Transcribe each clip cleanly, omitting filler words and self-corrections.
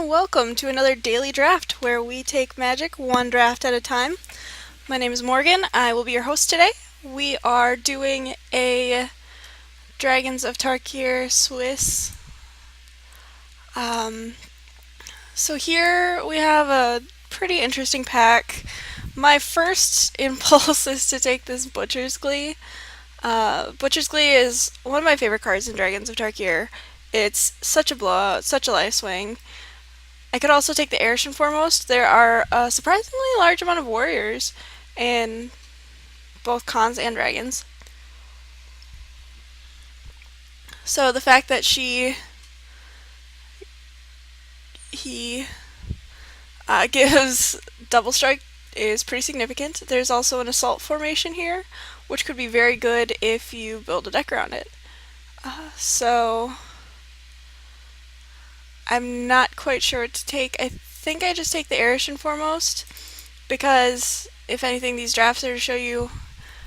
and welcome to another daily draft where we take Magic one draft at a time. My name is Morgan. I will be your host today. We are doing a Dragons of Tarkir Swiss. So here we have a pretty interesting pack. My first impulse is to take this Butcher's Glee. Butcher's Glee is one of my favorite cards in Dragons of Tarkir. It's such a blowout, such a life swing. I could also take the Airship Foremost. There are a surprisingly large amount of warriors in both cons and dragons. So the fact that he gives double strike is pretty significant. There's also an assault formation here, which could be very good if you build a deck around it. So I'm not quite sure what to take. I think I just take the Airship Foremost, because if anything, these drafts are to show you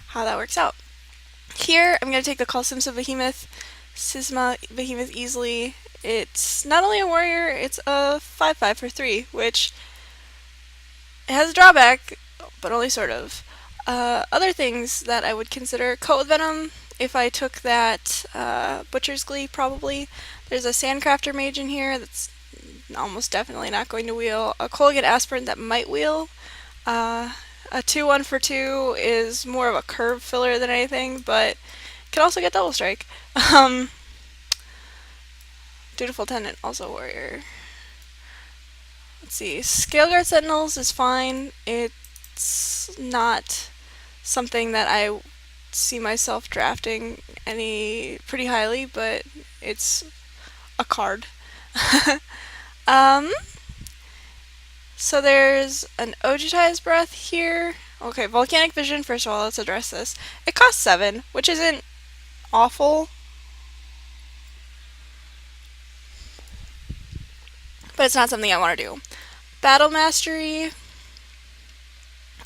how that works out. Here, I'm going to take the Call Behemoth, Sisma Behemoth easily. It's not only a warrior, it's a 5/5 for 3, which it has a drawback, but only sort of. Other things that I would consider: Coat with Venom, if I took that Butcher's Glee, probably. There's a Sandcrafter Mage in here that's almost definitely not going to wheel. A Colgate Aspirant that might wheel. A 2/1 for 2 is more of a curve filler than anything, but can also get double strike. Dutiful Tenant, also a warrior. Let's see. Scaleguard Sentinels is fine. It's not something that I see myself drafting any pretty highly, but it's a card. So there's an Ojutai's Breath here. Okay, Volcanic Vision, first of all, let's address this. It costs 7, which isn't awful, but it's not something I want to do. Battle Mastery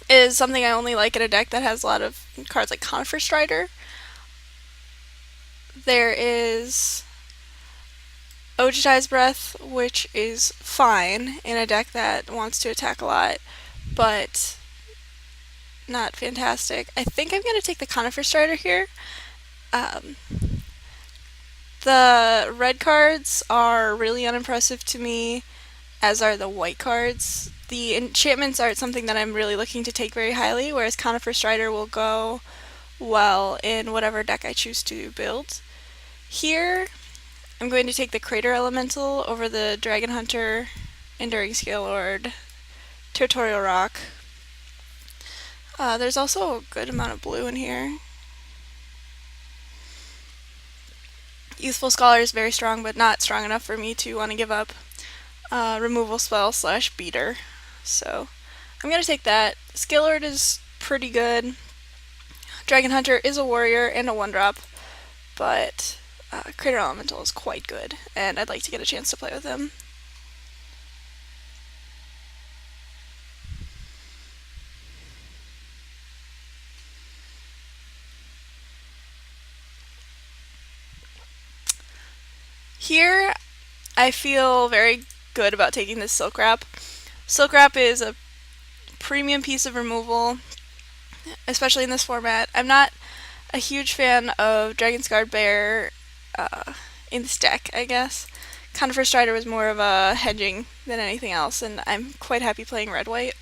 is something I only like in a deck that has a lot of cards like Conifer Strider. There is Ojutai's Breath, which is fine in a deck that wants to attack a lot, but not fantastic. I think I'm going to take the Conifer Strider here. The red cards are really unimpressive to me, as are the white cards. The enchantments aren't something that I'm really looking to take very highly, whereas Conifer Strider will go well in whatever deck I choose to build. Here, I'm going to take the Crater Elemental over the Dragon Hunter, Enduring Scalelord, Territorial Rock. There's also a good amount of blue in here. Youthful Scholar is very strong, but not strong enough for me to want to give up removal spell / beater. So I'm going to take that. Scalelord is pretty good. Dragon Hunter is a warrior and a 1-drop, but Crater Elemental is quite good, and I'd like to get a chance to play with him. Here, I feel very good about taking this Silk Wrap. Silk Wrap is a premium piece of removal, especially in this format. I'm not a huge fan of Dragon's Guard Bear in this deck, I guess. Conifer Strider was more of a hedging than anything else, and I'm quite happy playing red-white.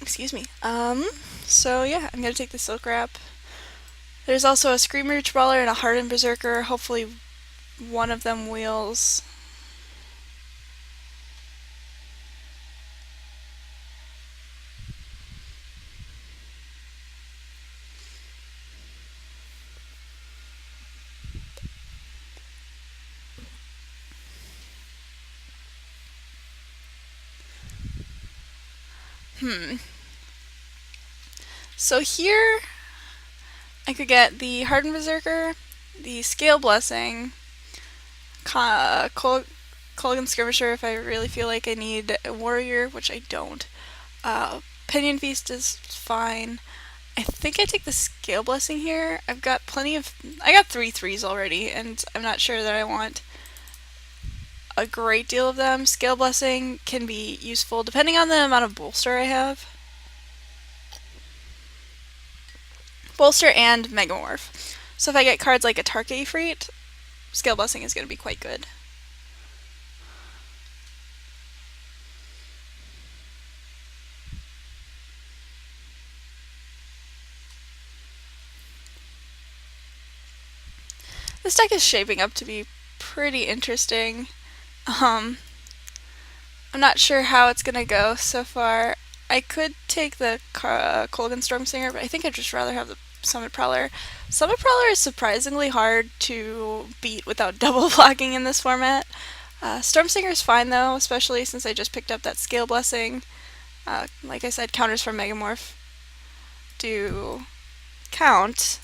Excuse me. So yeah, I'm going to take the Silk Wrap. There's also a Scream Reach Brawler and a Hardened Berserker. Hopefully one of them wheels. So here, I could get the Hardened Berserker, the Scale Blessing, Kolaghan Skirmisher if I really feel like I need a warrior, which I don't. Pinion Feast is fine. I think I take the Scale Blessing here. I got 3 3s already, and I'm not sure that I want a great deal of them. Scale Blessing can be useful depending on the amount of bolster I have. Bolster and Megamorph. So if I get cards like a Tarka Ifrit, Scale Blessing is going to be quite good. This deck is shaping up to be pretty interesting. I'm not sure how it's going to go so far. I could take the Kolaghan Stormsinger, but I think I'd just rather have the Summit Prowler. Summit Prowler is surprisingly hard to beat without double blocking in this format. Stormsinger is fine though, especially since I just picked up that Scale Blessing. Like I said, counters from Megamorph do count.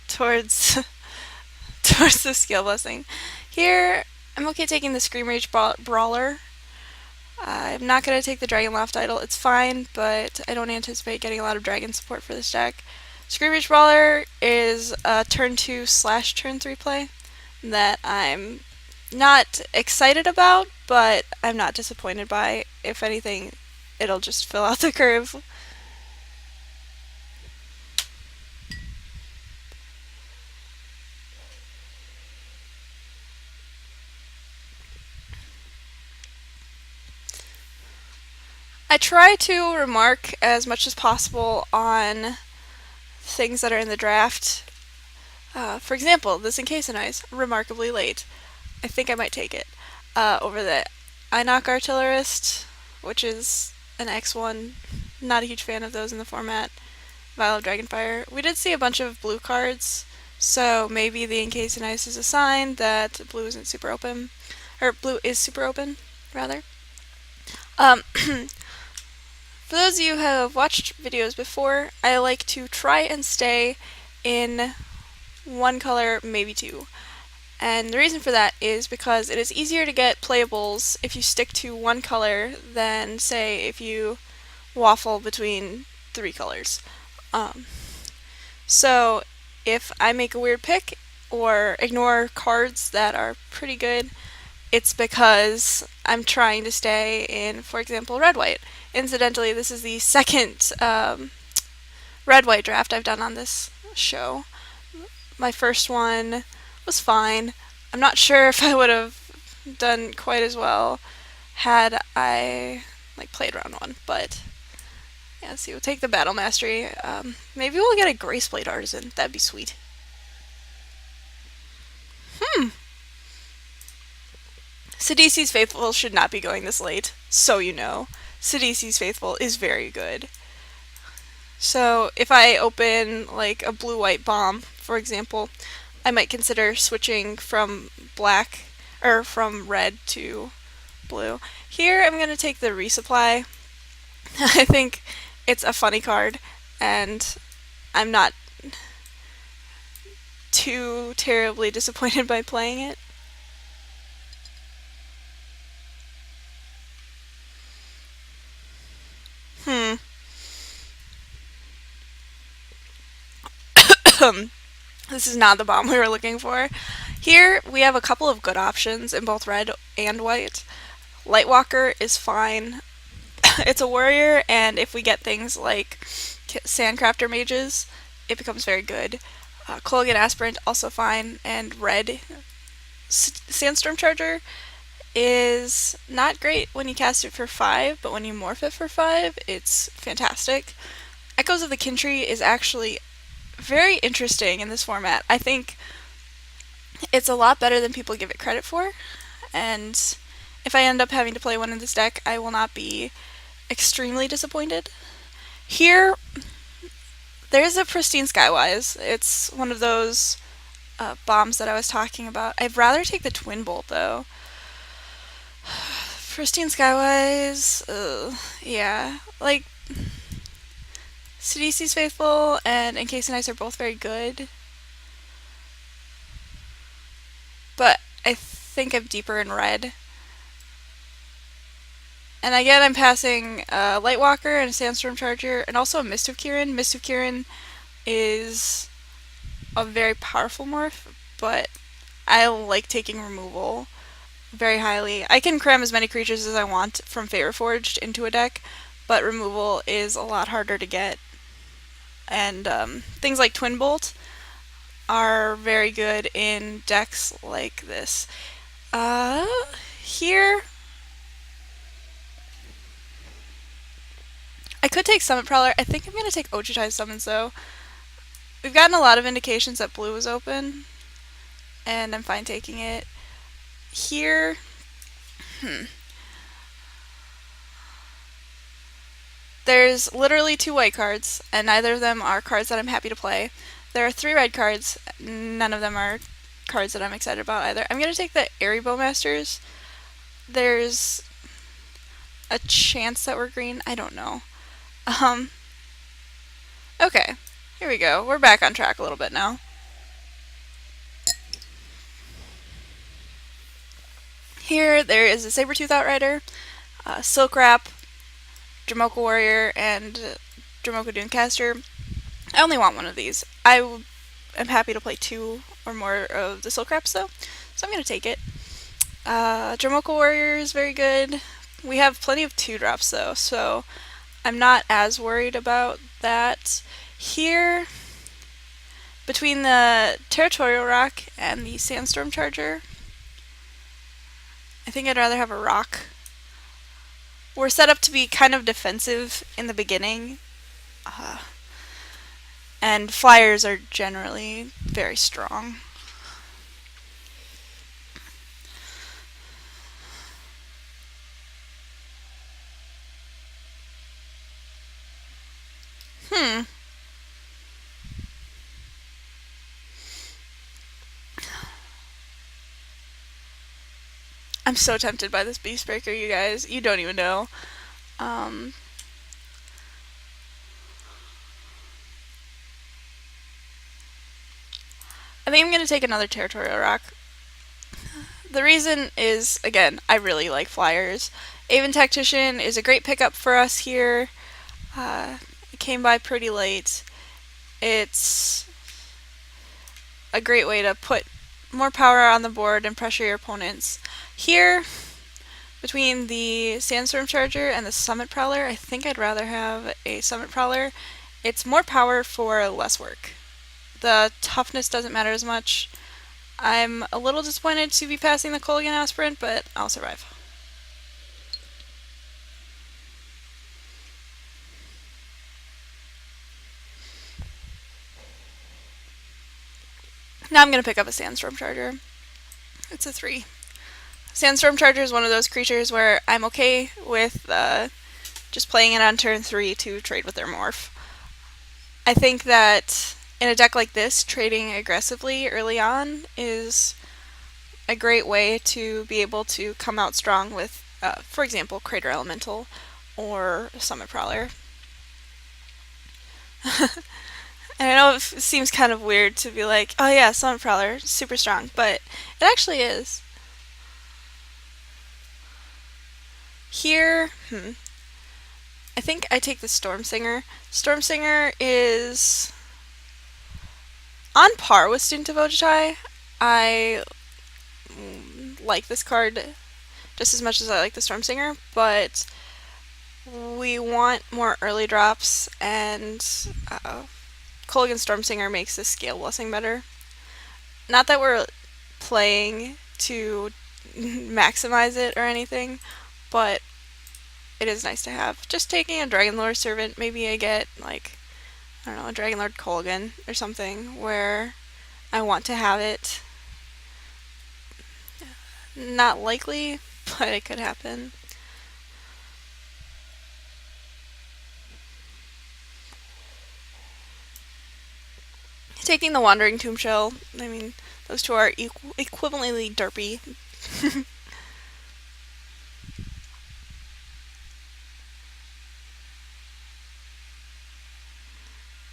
Towards the Scale Blessing. Here, I'm okay taking the Scream Rage Brawler. I'm not going to take the Dragon Loft Idol. It's fine, but I don't anticipate getting a lot of dragon support for this deck. Scream Rage Brawler is a turn 2 / turn 3 play that I'm not excited about, but I'm not disappointed by. If anything, it'll just fill out the curve. I try to remark as much as possible on things that are in the draft. For example, this Encasenize, remarkably late. I think I might take it over the Inoc Artillerist, which is an X1. Not a huge fan of those in the format. Vial of Dragonfire. We did see a bunch of blue cards, so maybe the Encasenize is a sign that blue isn't super open. Or blue is super open, rather. For those of you who have watched videos before, I like to try and stay in one color, maybe two. And the reason for that is because it is easier to get playables if you stick to one color than, say, if you waffle between 3 colors. So if I make a weird pick or ignore cards that are pretty good, it's because I'm trying to stay in, for example, red-white. Incidentally, this is the second red-white draft I've done on this show. My first one was fine. I'm not sure if I would have done quite as well had I played round 1, but yeah, let's see, we'll take the Battle Mastery. Maybe we'll get a Graceblade Artisan. That'd be sweet. Sidisi's Faithful should not be going this late, so you know. Sidisi's Faithful is very good. So if I open like a blue-white bomb, for example, I might consider switching from black or from red to blue. Here I'm going to take the Resupply. I think it's a funny card, and I'm not too terribly disappointed by playing it. This is not the bomb we were looking for. Here we have a couple of good options in both red and white. Lightwalker is fine. It's a warrior, and if we get things like Sandcrafter Mages, it becomes very good. Kolaghan Aspirant, also fine, and red. Sandstorm Charger is not great when you cast it for 5, but when you morph it for 5, it's fantastic. Echoes of the Kintree is actually very interesting in this format. I think it's a lot better than people give it credit for, and if I end up having to play one in this deck, I will not be extremely disappointed. Here, there's a Pristine Skywise. It's one of those bombs that I was talking about. I'd rather take the Twin Bolt, though. Pristine Skywise, yeah. Like, Sidisi's Faithful and Encasenize are both very good. But I think I'm deeper in red. And again, I'm passing Lightwalker and a Sandstorm Charger, and also a Mist of Kirin. Mist of Kirin is a very powerful morph, but I like taking removal very highly. I can cram as many creatures as I want from Fate Forged into a deck, but removal is a lot harder to get. And things like Twin Bolt are very good in decks like this. Here, I could take Summit Prowler. I think I'm going to take Ojutai Summons though. We've gotten a lot of indications that blue is open, and I'm fine taking it. Here, there's literally 2 white cards, and neither of them are cards that I'm happy to play. There are 3 red cards, none of them are cards that I'm excited about either. I'm going to take the Airy Bowmasters. There's a chance that we're green, I don't know. Okay, here we go. We're back on track a little bit now. Here, there is a Sabertooth Outrider, Silk Wrap, Dromoka Warrior, and Dromoka Dunecaster. I only want one of these. I am happy to play 2 or more of the Silk Wraps though, so I'm going to take it. Dromoka Warrior is very good. We have plenty of 2-drops though, so I'm not as worried about that. Here, between the Territorial Rock and the Sandstorm Charger, I think I'd rather have a rock. We're set up to be kind of defensive in the beginning, and flyers are generally very strong. I'm so tempted by this Beastbreaker, you guys. You don't even know. I think I'm going to take another Territorial Rock. The reason is, again, I really like flyers. Aven Tactician is a great pickup for us here. It came by pretty late. It's a great way to put more power on the board and pressure your opponents. Here, between the Sandstorm Charger and the Summit Prowler, I think I'd rather have a Summit Prowler. It's more power for less work. The toughness doesn't matter as much. I'm a little disappointed to be passing the Kolaghan Aspirant, but I'll survive. Now I'm going to pick up a Sandstorm Charger. It's a 3. Sandstorm Charger is one of those creatures where I'm okay with just playing it on turn 3 to trade with their morph. I think that in a deck like this, trading aggressively early on is a great way to be able to come out strong with, for example, Crater Elemental or Summit Prowler. And I know it seems kind of weird to be like, oh yeah, Summit Prowler, super strong, but it actually is. Here, I think I take the Storm Singer. Storm Singer is on par with Student of Ojutai. I like this card just as much as I like the Storm Singer, but we want more early drops, and Kolaghan Stormsinger makes this Scale Blessing better. Not that we're playing to maximize it or anything, but it is nice to have. Just taking a Dragonlord Servant, maybe I get, like, I don't know, a Dragonlord Kolaghan or something, where I want to have it. Not likely, but it could happen. Taking the Wandering Tomb Shell, I mean, those two are equivalently derpy.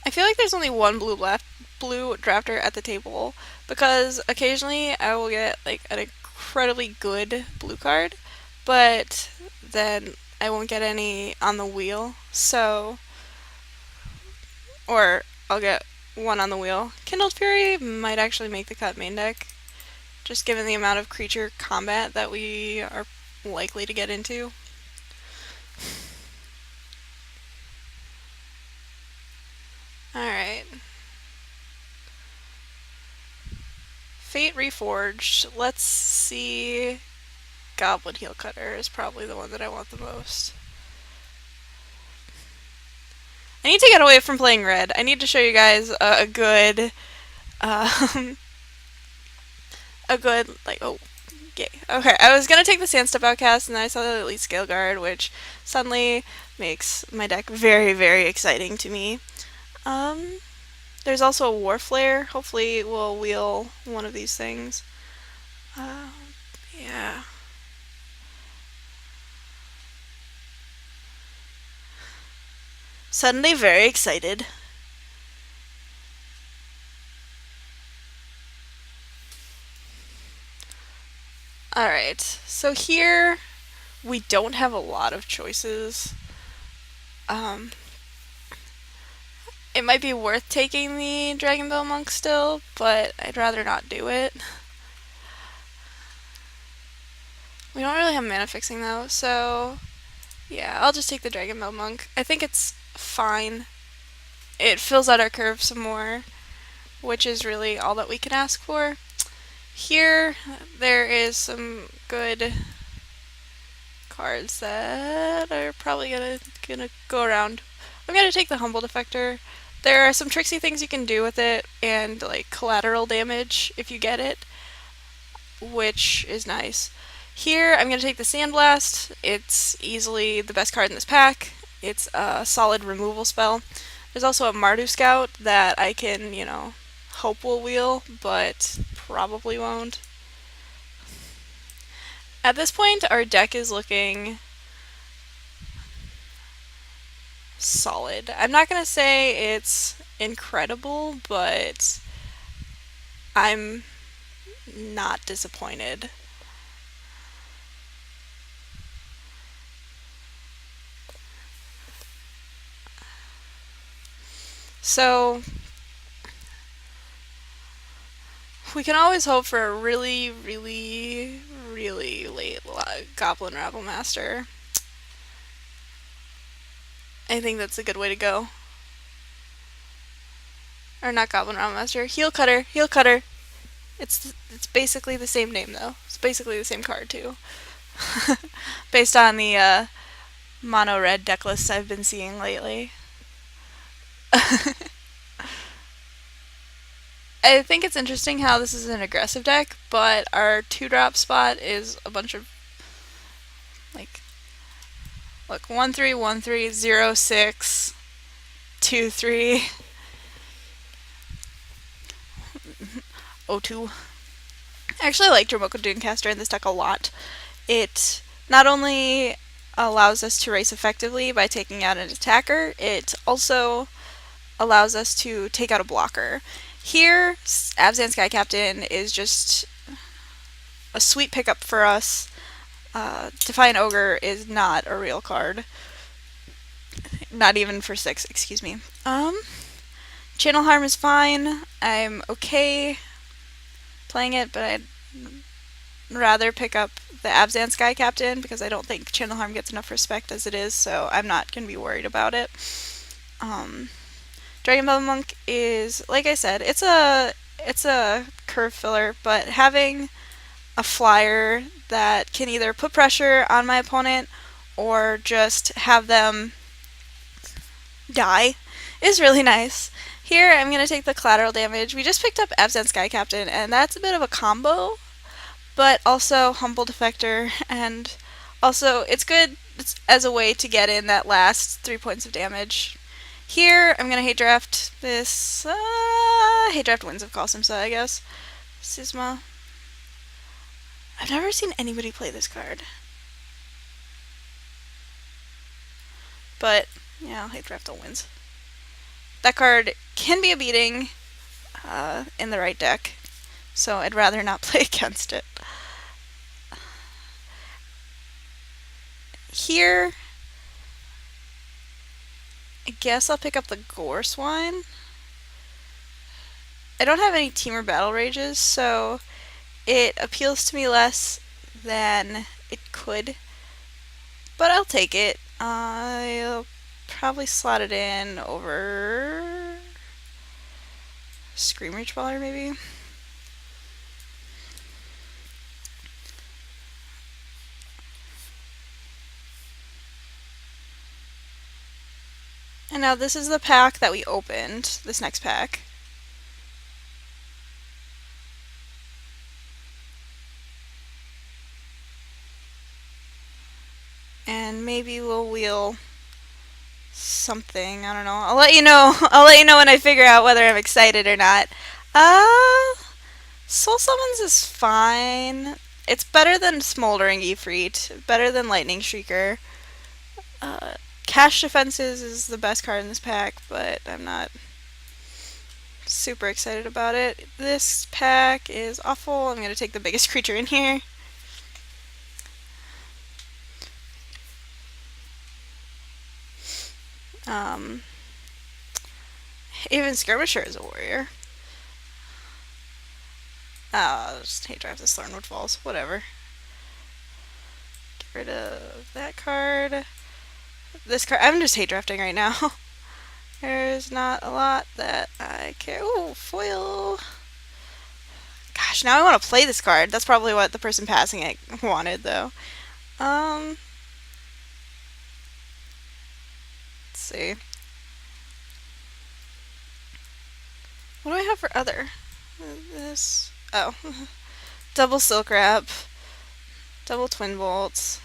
I feel like there's only one blue drafter at the table, because occasionally I will get like an incredibly good blue card, but then I won't get any on the wheel, so, or I'll get one on the wheel. Kindled Fury might actually make the cut main deck, just given the amount of creature combat that we are likely to get into. Alright. Fate Reforged. Let's see. Goblin Heel Cutter is probably the one that I want the most. I need to get away from playing red. I need to show you guys a good, like, oh, yay. Okay, I was gonna take the Sandstep Outcast, and then I saw the Elite Scale Guard, which suddenly makes my deck very, very exciting to me. There's also a War Flare. Hopefully we'll wheel one of these things. Yeah. Suddenly very excited. Alright, so here we don't have a lot of choices. It might be worth taking the Dragon Bell Monk still, but I'd rather not do it. We don't really have mana fixing though, so yeah, I'll just take the Dragon Bell Monk. I think it's fine. It fills out our curve some more, which is really all that we can ask for. Here, there is some good cards that are probably gonna go around. I'm gonna take the Humble Defector. There are some tricksy things you can do with it, and like collateral damage if you get it, which is nice. Here, I'm gonna take the Sandblast. It's easily the best card in this pack. It's a solid removal spell. There's also a Mardu Scout that I can, you know, hope will wheel, but probably won't. At this point, our deck is looking solid. I'm not gonna say it's incredible, but I'm not disappointed. So we can always hope for a really, really, really late Goblin Rabble Master. I think that's a good way to go. Or not Goblin Rabble Master, Heel Cutter, Heel Cutter. It's basically the same name though. It's basically the same card too. Based on the mono red deck lists I've been seeing lately. I think it's interesting how this is an aggressive deck, but our 2-drop spot is a bunch of, like, look, 1-3, 1-3, 0-6, 2-3, 0-2. I actually like Dromoka Doomcaster in this deck a lot. It not only allows us to race effectively by taking out an attacker, it also allows us to take out a blocker. Here, Abzan Sky Captain is just a sweet pickup for us. Defiant Ogre is not a real card. Not even for 6, excuse me. Channel Harm is fine. I'm okay playing it, but I'd rather pick up the Abzan Sky Captain because I don't think Channel Harm gets enough respect as it is, so I'm not going to be worried about it. Dragon Bell Monk is, like I said, it's a curve filler, but having a flyer that can either put pressure on my opponent or just have them die is really nice. Here I'm going to take the collateral damage. We just picked up Absent Sky Captain, and that's a bit of a combo, but also Humble Defector, and also it's good as a way to get in that last 3 points of damage. Here, I'm going to hate draft this, hate draft Winds of Kalsimsa, I guess. Sisma. I've never seen anybody play this card. But, yeah, I'll hate draft the Winds. That card can be a beating in the right deck, so I'd rather not play against it. Here, I guess I'll pick up the Gore Swine. I don't have any Teamer Battle Rages, so It appeals to me less than it could, but I'll take it. I'll probably slot it in over Scream Reach Baller, maybe. And now this is the pack that we opened, this next pack. And maybe we'll wheel something. I don't know. I'll let you know. I'll let you know when I figure out whether I'm excited or not. Soul Summons is fine. It's better than Smoldering Ifrit, better than Lightning Shrieker. Cash Defenses is the best card in this pack, but I'm not super excited about it. This pack is awful. I'm going to take the biggest creature in here. Even Skirmisher is a warrior. I'll just hate drive this Thornwood Falls. Whatever. Get rid of that card. This card. I'm just hate drafting right now. There's not a lot that I care. Ooh, foil. Gosh, now I want to play this card. That's probably what the person passing it wanted, though. Let's see. What do I have for other? This. Oh. Double Silk Wrap. Double Twin Bolts.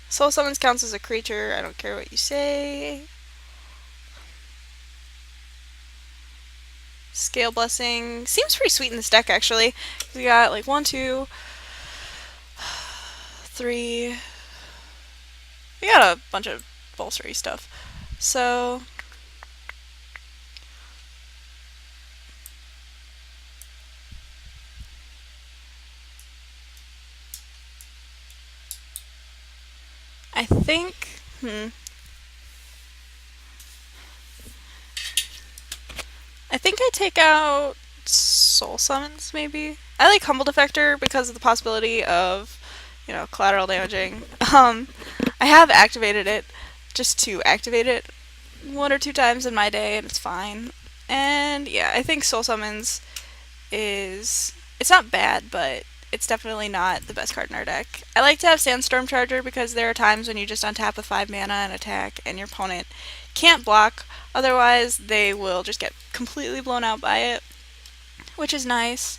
Soul Summons counts as a creature. I don't care what you say. Scale Blessing. Seems pretty sweet in this deck, actually. We got like 1, 2, 3. We got a bunch of bolstery stuff. So I think, I think I take out Soul Summons, maybe. I like Humble Defector because of the possibility of, collateral damaging. I have activated it just to activate it 1 or 2 times in my day, and it's fine. And yeah, I think Soul Summons is, it's not bad, but it's definitely not the best card in our deck. I like to have Sandstorm Charger because there are times when you just untap with 5 mana and attack and your opponent can't block, otherwise they will just get completely blown out by it, which is nice.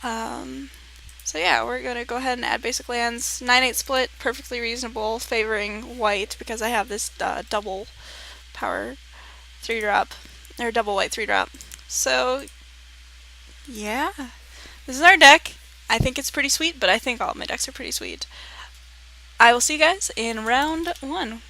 So yeah, we're going to go ahead and add basic lands. 9/8 split, perfectly reasonable, favoring white because I have this double power 3-drop, or double white 3-drop. So yeah, this is our deck. I think it's pretty sweet, but I think all of my decks are pretty sweet. I will see you guys in round 1.